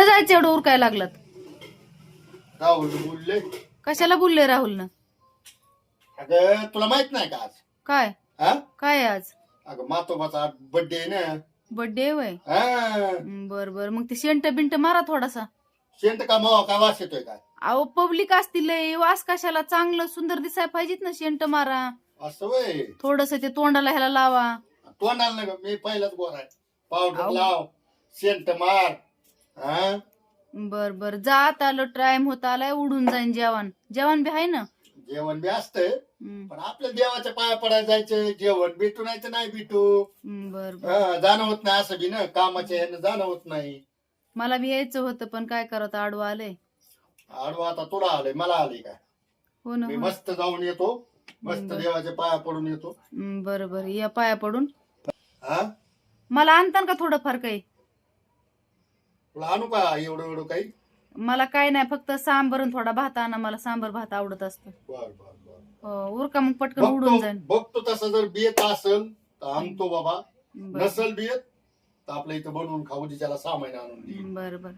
कुठे जायचं एवढं उरकायला लागलात? राहुल बोलले. कशाला बोलले राहुलनं? अगं तुला माहित नाही का आज? काय हा काय आहे आज? अगं मातोबाचा बर्थडे आहे ना. बर्थडे वय? हा बर बर, मग ते शेंट बिंट मारा थोडासा. शेंट का मावा काय वास येतोय काय? अहो पब्लिक असतील लय, वास कशाला? चांगलं सुंदर दिसाय पाहिजेत ना, शेंट मारा असं वय. थोडस, ते तोंडाला ह्याला लावा. तोंडाला नका, मी पहिलाच गोर आहे. पावडर आऊ. लाव, शेंट मार. हा बर बर, जात आलो, टाइम होत आलाय, उडून जाईन जेवण. जेवण बी आहे ना? जेवण बी असतंय, हम्म, पण आपल्या देवाच्या पाया पडायला जायचं. जेवण भेटू नाही तर नाही भेटू. बर बर. हा, जाणं होत नाही असं बी ना, कामाच्या ह्यानं जाणं होत नाही. मला बी यायचं होतं, पण काय करत, आडवं आलंय. आडवा आता तुला आलंय, मला आलंय काय? हो ना, मी हो ना. मस्त जाऊन येतो, मस्त बरं. देवाच्या पाया पडून येतो. बर बर, या पाया पडून. हा मला आणतान का थोडंफार काही? तुला आणू का एवढं एवढं काही? मला काय नाही, फक्त सांबर आणि थोडा भात आणा, मला सांबर भात आवडत असतो. बर बर बर, हो, उरका मग पटकन उडून बघतो जाईन. बघतो. तसं जर बेत असेल तर आणतो बाबा, बर नसल बेत तर आपल्या इथं बनवून खाऊ, ज्याला 6 महिने आणून देईल. बर बर.